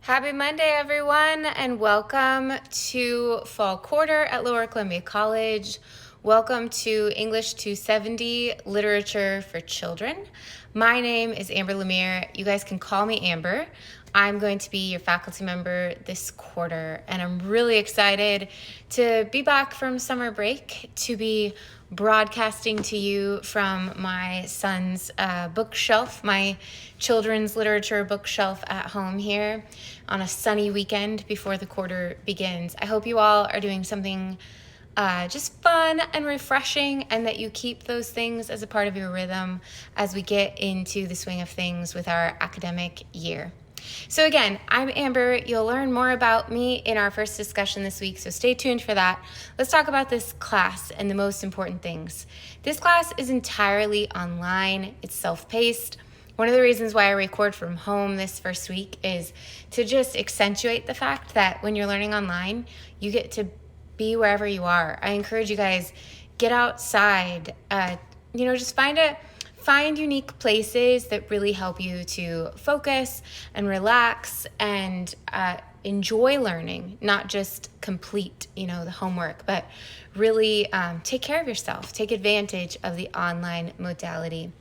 Happy Monday, everyone, and welcome to fall quarter at Lower Columbia College. Welcome to English 270 Literature for Children. My name is Amber Lemire. You guys can call me Amber. I'm going to be your faculty member this quarter, and I'm really excited to be back from summer break, to be broadcasting to you from my son's bookshelf, my children's literature bookshelf at home here on a sunny weekend before the quarter begins. I hope you all are doing something just fun and refreshing, and that you keep those things as a part of your rhythm as we get into the swing of things with our academic year. So again, I'm Amber. You'll learn more about me in our first discussion this week, so stay tuned for that. Let's talk about this class and the most important things. This class is entirely online. It's self-paced. One of the reasons why I record from home this first week is to just accentuate the fact that when you're learning online, you get to be wherever you are. I encourage you guys, get outside, just find unique places that really help you to focus and relax and enjoy learning, not just complete, the homework, but really take care of yourself, take advantage of the online modality.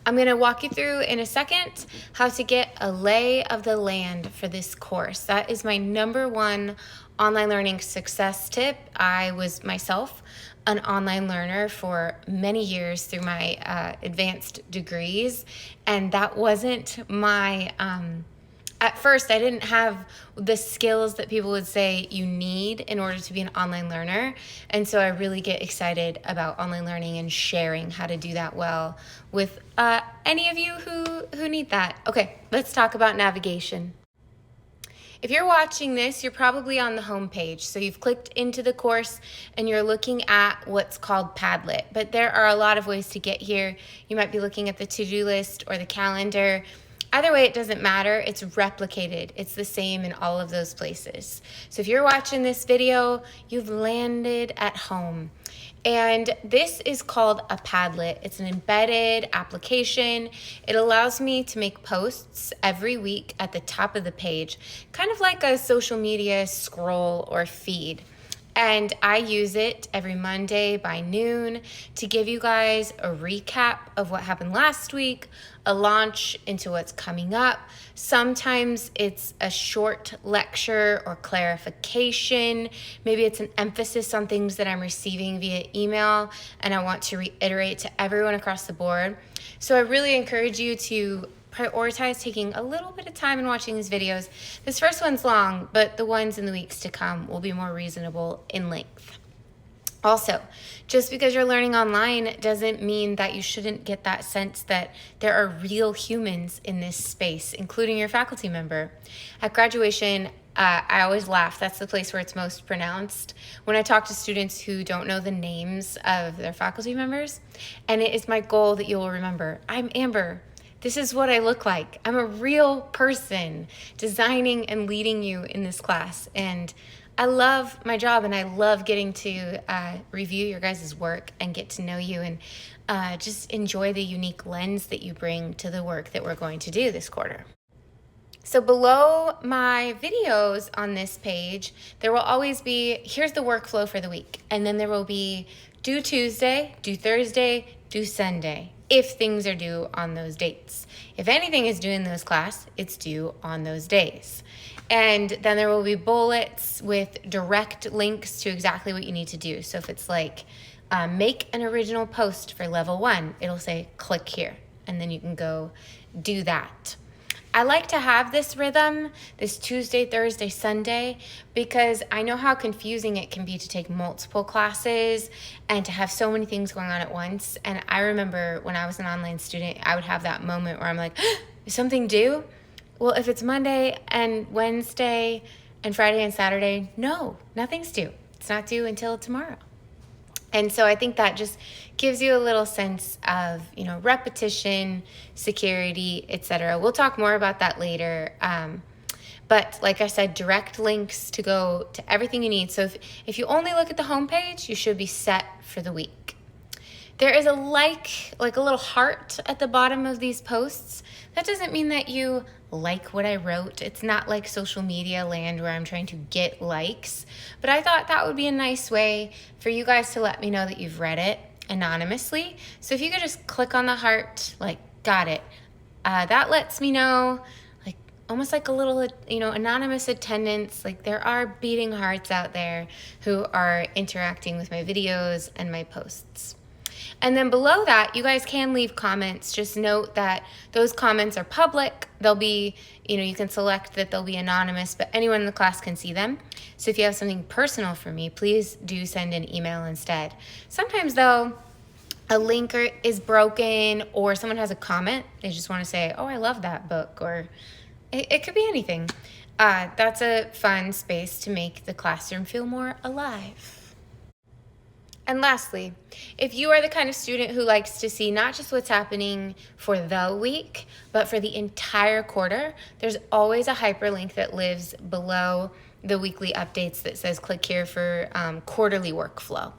I'm going to walk you through in a second how to get a lay of the land for this course. That is my number one online learning success tip. I was myself an online learner for many years through my advanced degrees, and that wasn't my at first I didn't have the skills that people would say you need in order to be an online learner, and so I really get excited about online learning and sharing how to do that well with any of you who need that. Okay, let's talk about navigation. If you're watching this, you're probably on the home page. So you've clicked into the course and you're looking at what's called Padlet. But there are a lot of ways to get here. You might be looking at the to-do list or the calendar. Either way, it doesn't matter. It's replicated. It's the same in all of those places. So if you're watching this video, you've landed at home. And this is called a Padlet. It's an embedded application. It allows me to make posts every week at the top of the page, kind of like a social media scroll or feed. And I use it every Monday by noon to give you guys a recap of what happened last week, a launch into what's coming up. Sometimes it's a short lecture or clarification. Maybe it's an emphasis on things that I'm receiving via email and I want to reiterate to everyone across the board. So I really encourage you to prioritize taking a little bit of time and watching these videos. This first one's long, but the ones in the weeks to come will be more reasonable in length. Also, just because you're learning online doesn't mean that you shouldn't get that sense that there are real humans in this space, including your faculty member. At graduation, I always laugh. That's the place where it's most pronounced. When I talk to students who don't know the names of their faculty members, and it is my goal that you will remember, I'm Amber. This is what I look like. I'm a real person designing and leading you in this class. And I love my job, and I love getting to review your guys' work and get to know you and just enjoy the unique lens that you bring to the work that we're going to do this quarter. So below my videos on this page, there will always be, here's the workflow for the week. And then there will be due Tuesday, due Thursday, due Sunday, if things are due on those dates. If anything is due in those class, it's due on those days. And then there will be bullets with direct links to exactly what you need to do. So if it's like, make an original post for level 1, it'll say click here, and then you can go do that. I like to have this rhythm, this Tuesday, Thursday, Sunday, because I know how confusing it can be to take multiple classes and to have so many things going on at once. And I remember when I was an online student, I would have that moment where I'm like, is something due? Well, if it's Monday and Wednesday and Friday and Saturday, no, nothing's due. It's not due until tomorrow. And so I think that just gives you a little sense of, repetition, security, etc. We'll talk more about that later. But like I said, direct links to go to everything you need. So if you only look at the homepage, you should be set for the week. There is a like a little heart at the bottom of these posts. That doesn't mean that you like what I wrote. It's not like social media land where I'm trying to get likes, but I thought that would be a nice way for you guys to let me know that you've read it anonymously. So if you could just click on the heart, like, got it, that lets me know, like, almost like a little, anonymous attendance. Like, there are beating hearts out there who are interacting with my videos and my posts. And then below that, you guys can leave comments. Just note that those comments are public. They'll be, you can select that they'll be anonymous, but anyone in the class can see them. So if you have something personal for me, please do send an email instead. Sometimes though, a link is broken, or someone has a comment. They just want to say, oh, I love that book, or it could be anything. That's a fun space to make the classroom feel more alive. And lastly, if you are the kind of student who likes to see not just what's happening for the week, but for the entire quarter, there's always a hyperlink that lives below the weekly updates that says click here for quarterly workflow.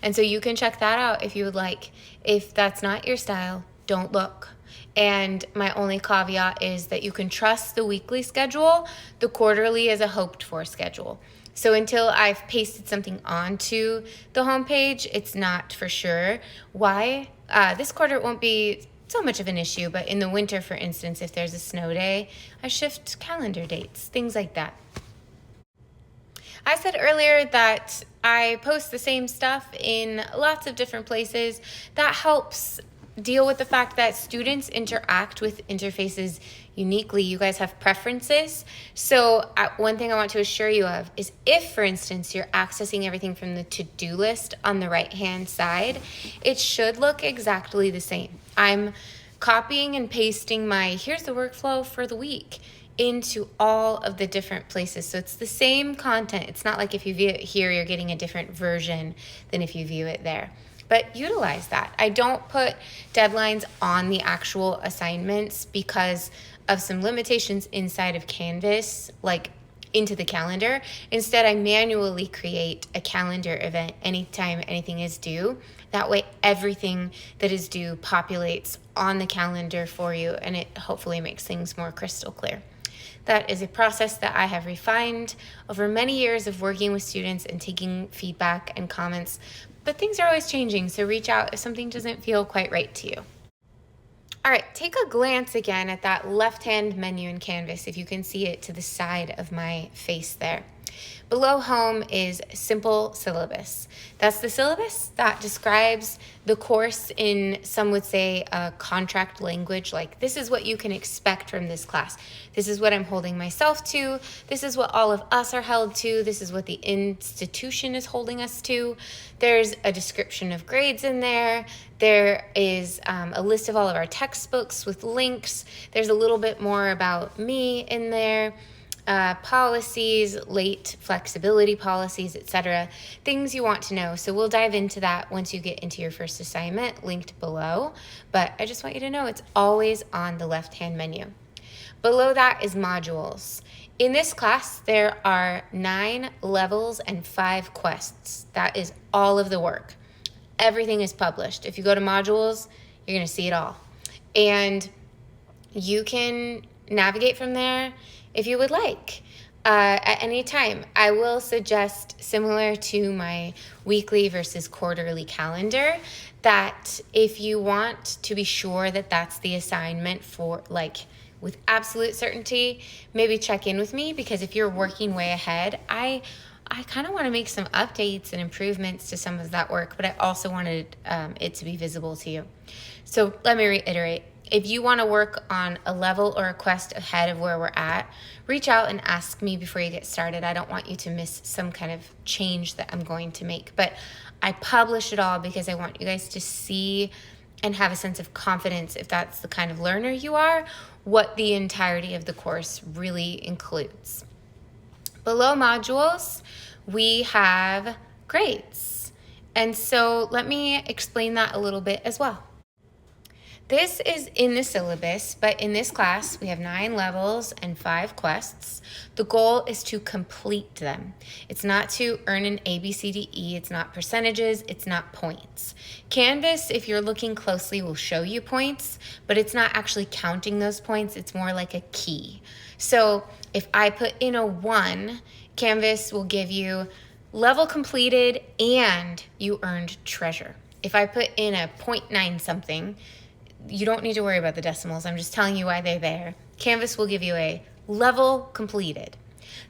And so you can check that out if you would like. If that's not your style, don't look. And my only caveat is that you can trust the weekly schedule. The quarterly is a hoped for schedule. So until I've pasted something onto the homepage, it's not for sure. Why? This quarter it won't be so much of an issue, but in the winter, for instance, if there's a snow day, I shift calendar dates, things like that. I said earlier that I post the same stuff in lots of different places. That helps deal with the fact that students interact with interfaces uniquely. You guys have preferences. So one thing I want to assure you of is if, for instance, you're accessing everything from the to-do list on the right-hand side, it should look exactly the same. I'm copying and pasting here's the workflow for the week into all of the different places. So it's the same content. It's not like if you view it here, you're getting a different version than if you view it there. But utilize that. I don't put deadlines on the actual assignments because of some limitations inside of Canvas, like into the calendar. Instead, I manually create a calendar event anytime anything is due. That way, everything that is due populates on the calendar for you, and it hopefully makes things more crystal clear. That is a process that I have refined over many years of working with students and taking feedback and comments. But things are always changing, so reach out if something doesn't feel quite right to you. All right, take a glance again at that left-hand menu in Canvas, if you can see it to the side of my face there. Below home is simple syllabus. That's the syllabus that describes the course in, some would say, a contract language, like this is what you can expect from this class. This is what I'm holding myself to. This is what all of us are held to. This is what the institution is holding us to. There's a description of grades in there. There is a list of all of our textbooks with links. There's a little bit more about me in there. Policies, late flexibility policies, etc. Things you want to know. So we'll dive into that once you get into your first assignment, linked below. But I just want you to know it's always on the left-hand menu. Below that is modules. In this class, there are 9 levels and 5 quests. That is all of the work. Everything is published. If you go to modules, you're going to see it all. And you can navigate from there if you would like, at any time. I will suggest, similar to my weekly versus quarterly calendar, that if you want to be sure that that's the assignment for, like, with absolute certainty, maybe check in with me, because if you're working way ahead, I kind of want to make some updates and improvements to some of that work, but I also wanted it to be visible to you. So let me reiterate. If you want to work on a level or a quest ahead of where we're at, reach out and ask me before you get started. I don't want you to miss some kind of change that I'm going to make. But I publish it all because I want you guys to see and have a sense of confidence, if that's the kind of learner you are, what the entirety of the course really includes. Below modules, we have grades. And so let me explain that a little bit as well. This is in the syllabus, but in this class, we have 9 levels and 5 quests. The goal is to complete them. It's not to earn an A, B, C, D, E. It's not percentages. It's not points. Canvas, if you're looking closely, will show you points, but it's not actually counting those points. It's more like a key. So if I put in a 1, Canvas will give you level completed and you earned treasure. If I put in a 0.9 something, you don't need to worry about the decimals. I'm just telling you why they're there. Canvas will give you a level completed.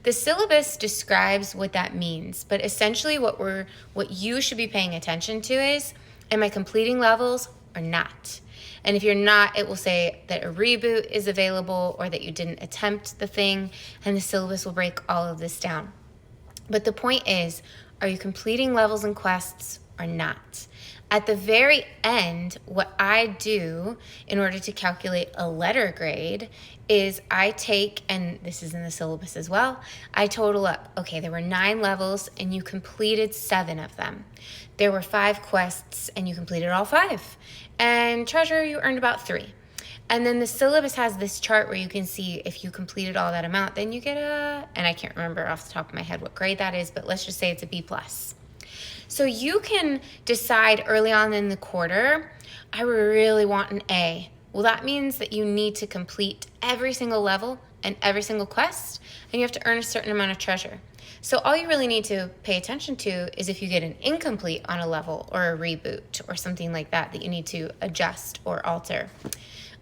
The syllabus describes what that means, but essentially what you should be paying attention to is, am I completing levels or not? And if you're not, it will say that a reboot is available or that you didn't attempt the thing, and the syllabus will break all of this down. But the point is, are you completing levels and quests or not? At the very end, what I do in order to calculate a letter grade is I take, and this is in the syllabus as well, I total up, okay, there were 9 levels and you completed 7 of them. There were 5 quests and you completed all 5. And treasure, you earned about 3. And then the syllabus has this chart where you can see if you completed all that amount, then you get and I can't remember off the top of my head what grade that is, but let's just say it's a B+. So you can decide early on in the quarter, I really want an A. Well, that means that you need to complete every single level and every single quest, and you have to earn a certain amount of treasure. So all you really need to pay attention to is if you get an incomplete on a level or a reboot or something like that that you need to adjust or alter.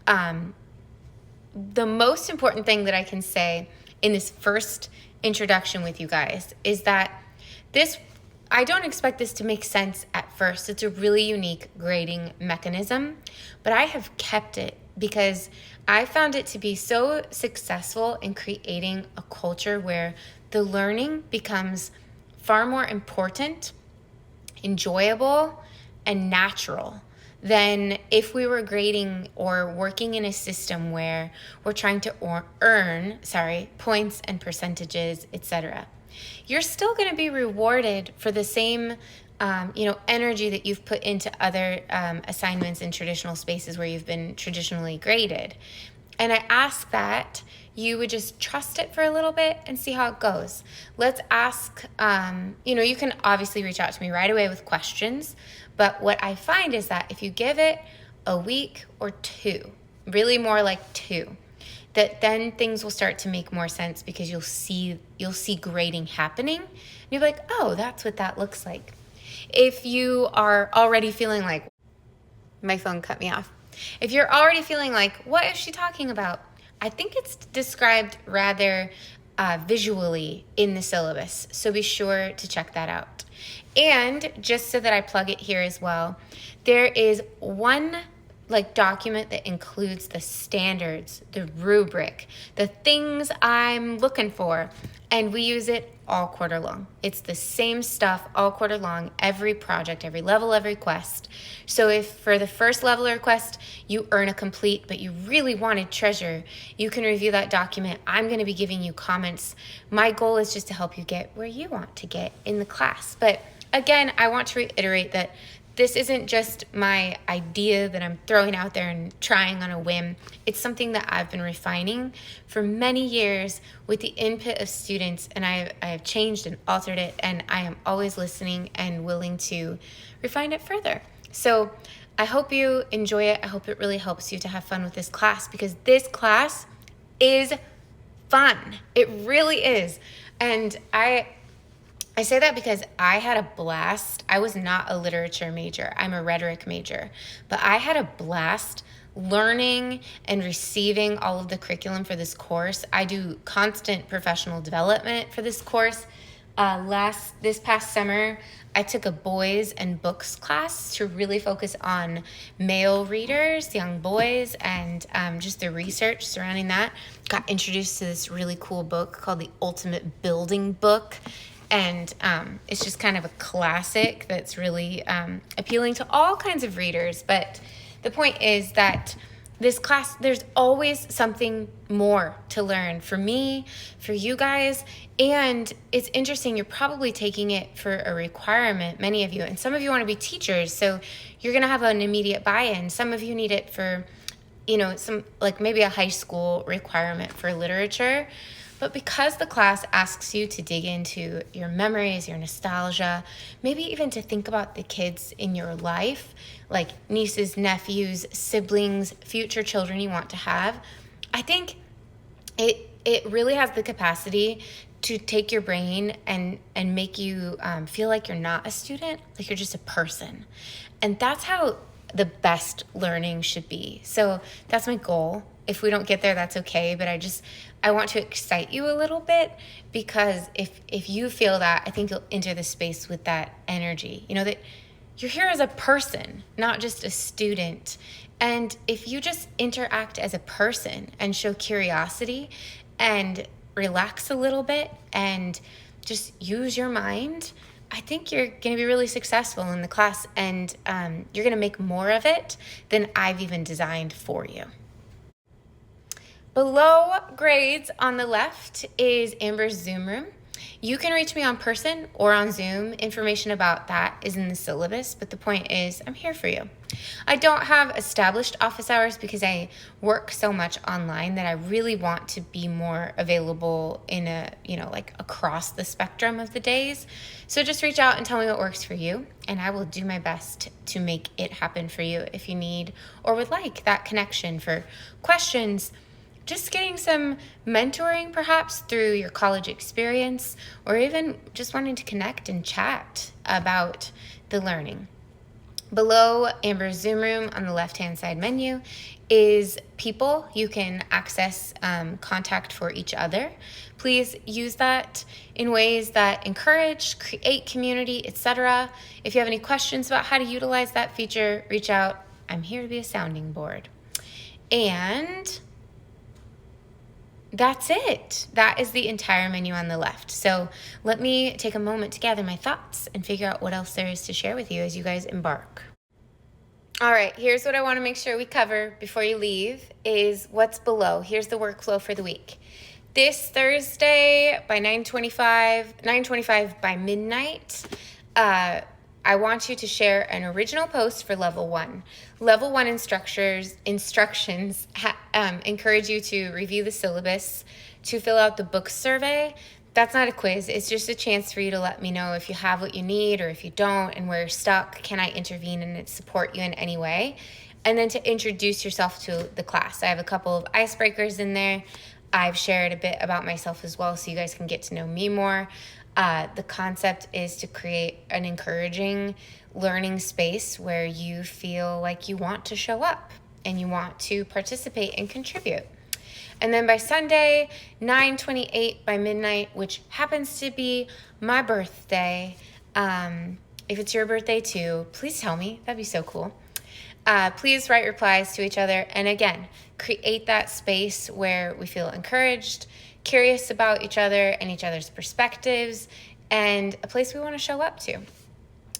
The most important thing that I can say in this first introduction with you guys is that I don't expect this to make sense at first. It's a really unique grading mechanism, but I have kept it because I found it to be so successful in creating a culture where the learning becomes far more important, enjoyable, and natural than if we were grading or working in a system where we're trying to earn points and percentages, etc. You're still going to be rewarded for the same energy that you've put into other assignments in traditional spaces where you've been traditionally graded. And I ask that you would just trust it for a little bit and see how it goes. Let's ask, you can obviously reach out to me right away with questions, but what I find is that if you give it a week or 2, really more like 2, that then things will start to make more sense because you'll see grading happening. And you'll be like, oh, that's what that looks like. If you are already feeling like, my phone cut me off. If you're already feeling like, what is she talking about? I think it's described rather visually in the syllabus. So be sure to check that out. And just so that I plug it here as well, there is one document that includes the standards, the rubric, the things I'm looking for, and we use it all quarter long. It's the same stuff all quarter long, every project, every level, every quest. So if for the first level or quest you earn a complete but you really wanted treasure, you can review that document. I'm going to be giving you comments. My goal is just to help you get where you want to get in the class. But again, I want to reiterate that this isn't just my idea that I'm throwing out there and trying on a whim. It's something that I've been refining for many years with the input of students, and I have changed and altered it, and I am always listening and willing to refine it further. So I hope you enjoy it. I hope it really helps you to have fun with this class, because this class is fun. It really is. And I say that because I had a blast. I was not a literature major. I'm a rhetoric major. But I had a blast learning and receiving all of the curriculum for this course. I do constant professional development for this course. This past summer, I took a boys and books class to really focus on male readers, young boys, and just the research surrounding that. Got introduced to this really cool book called The Ultimate Building Book. And it's just kind of a classic that's really appealing to all kinds of readers. But the point is that this class, there's always something more to learn for me, for you guys. And it's interesting, you're probably taking it for a requirement, many of you. And some of you want to be teachers, so you're going to have an immediate buy-in. Some of you need it for, some like maybe a high school requirement for literature. But because the class asks you to dig into your memories, your nostalgia, maybe even to think about the kids in your life, like nieces, nephews, siblings, future children you want to have, I think it really has the capacity to take your brain and make you feel like you're not a student, like you're just a person. And that's how the best learning should be. So that's my goal. If we don't get there, that's okay. But I want to excite you a little bit, because if you feel that, I think you'll enter the space with that energy, that you're here as a person, not just a student. And if you just interact as a person and show curiosity and relax a little bit and just use your mind, I think you're going to be really successful in the class, and you're going to make more of it than I've even designed for you. Below grades on the left is Amber's Zoom room. You can reach me on person or on Zoom. Information about that is in the syllabus, but the point is I'm here for you. I don't have established office hours because I work so much online that I really want to be more available in like across the spectrum of the days. So just reach out and tell me what works for you, and I will do my best to make it happen for you if you need or would like that connection for questions, just getting some mentoring perhaps through your college experience, or even just wanting to connect and chat about the learning. Below Amber's Zoom room on the left-hand side menu is people. You can access contact for each other. Please use that in ways that encourage, create community, etc. If you have any questions about how to utilize that feature, reach out. I'm here to be a sounding board. And that's it. That is the entire menu on the left. So let me take a moment to gather my thoughts and figure out what else there is to share with you as you guys embark. All right, here's what I want to make sure we cover before you leave is what's below. Here's the workflow for the week. This Thursday by 9:25 by midnight, I want you to share an original post for level 1. Level 1 instructions encourage you to review the syllabus, to fill out the book survey. That's not a quiz. It's just a chance for you to let me know if you have what you need or if you don't and where you're stuck. Can I intervene and support you in any way? And then to introduce yourself to the class. I have a couple of icebreakers in there. I've shared a bit about myself as well so you guys can get to know me more. The concept is to create an encouraging learning space where you feel like you want to show up and you want to participate and contribute. And then by Sunday, 9:28 by midnight, which happens to be my birthday, if it's your birthday too, please tell me. That'd be so cool. Please write replies to each other. And again, create that space where we feel encouraged, curious about each other and each other's perspectives, and a place we want to show up to.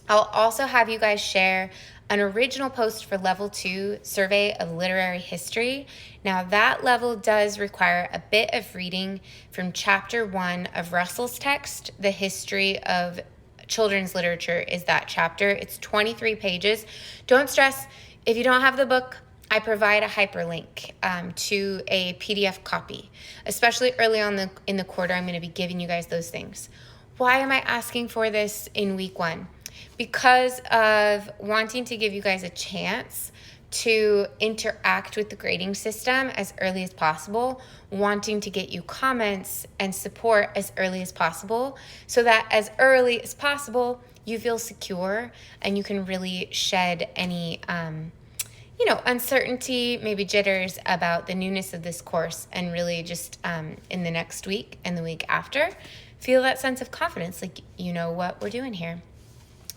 I'll also have you guys share an original post for level 2 survey of literary history. Now that level does require a bit of reading from chapter 1 of Russell's text. The history of children's literature is that chapter. It's 23 pages. Don't stress if you don't have the book. I provide a hyperlink to a PDF copy, especially early on in the quarter. I'm going to be giving you guys those things. Why am I asking for this in week 1? Because of wanting to give you guys a chance to interact with the grading system as early as possible, wanting to get you comments and support as early as possible, so that as early as possible you feel secure and you can really shed any uncertainty, maybe jitters about the newness of this course, and really just in the next week and the week after, feel that sense of confidence, like you know what we're doing here.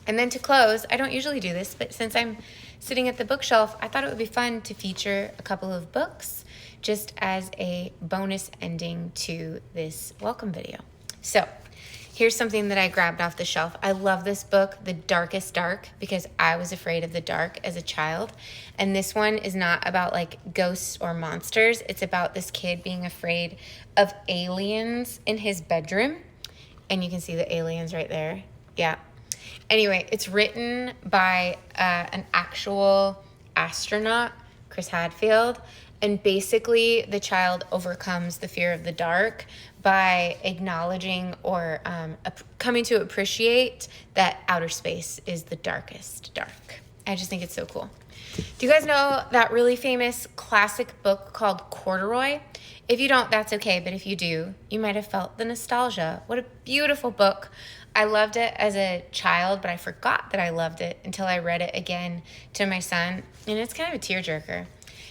And then to close, I don't usually do this, but since I'm sitting at the bookshelf, I thought it would be fun to feature a couple of books just as a bonus ending to this welcome video. So Here's something that I grabbed off the shelf. I love this book, The Darkest Dark, because I was afraid of the dark as a child. And this one is not about like ghosts or monsters. It's about this kid being afraid of aliens in his bedroom. And you can see the aliens right there. Yeah. Anyway, it's written by an actual astronaut, Chris Hadfield. And basically, the child overcomes the fear of the dark by acknowledging or coming to appreciate that outer space is the darkest dark. I just think it's so cool. Do you guys know that really famous classic book called Corduroy? If you don't, that's okay. But if you do, you might have felt the nostalgia. What a beautiful book. I loved it as a child, but I forgot that I loved it until I read it again to my son. And it's kind of a tearjerker.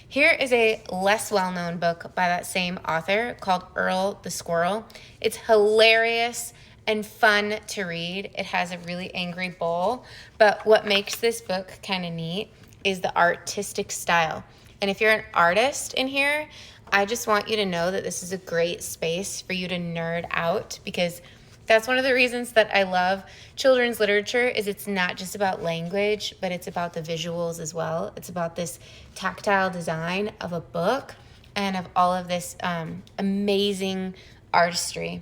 Here is a less well-known book by that same author called Earl the Squirrel. It's hilarious and fun to read. It has a really angry bull, but what makes this book kind of neat is the artistic style. And if you're an artist in here, I just want you to know that this is a great space for you to nerd out, because that's one of the reasons that I love children's literature is it's not just about language, but it's about the visuals as well. It's about this tactile design of a book and of all of this amazing artistry.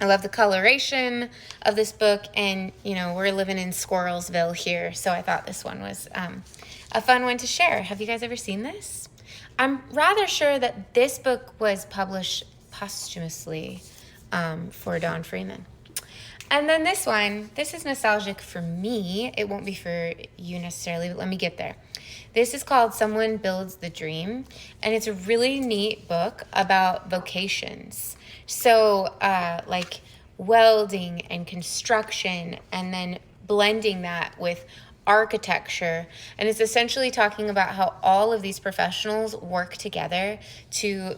I love the coloration of this book, and, you know, we're living in Squirrelsville here, so I thought this one was a fun one to share. Have you guys ever seen this? I'm rather sure that this book was published posthumously for Don Freeman. And then this one, this is nostalgic for me. It won't be for you necessarily, but let me get there. This is called Someone Builds the Dream, and it's a really neat book about vocations. So like welding and construction, and then blending that with architecture. And it's essentially talking about how all of these professionals work together to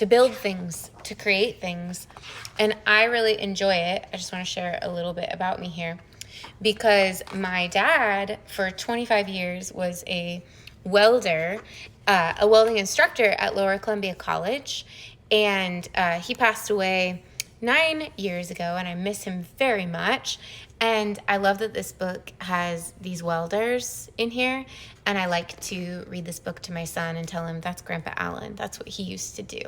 build things, to create things. And I really enjoy it. I just want to share a little bit about me here, because my dad for 25 years was a welder, a welding instructor at Lower Columbia College. And he passed away 9 years ago, and I miss him very much. And I love that this book has these welders in here, and I like to read this book to my son and tell him that's Grandpa Allen. That's what he used to do.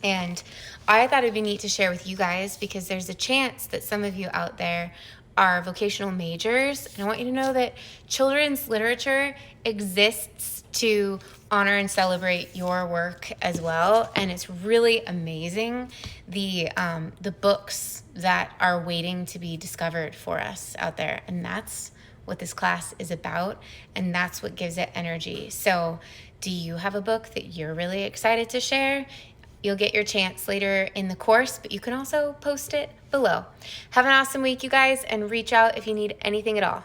And I thought it'd be neat to share with you guys, because there's a chance that some of you out there are vocational majors. And I want you to know that children's literature exists to honor and celebrate your work as well. And it's really amazing, the books that are waiting to be discovered for us out there. And that's what this class is about, and that's what gives it energy. So do you have a book that you're really excited to share? You'll get your chance later in the course, but you can also post it below. Have an awesome week, you guys, and reach out if you need anything at all.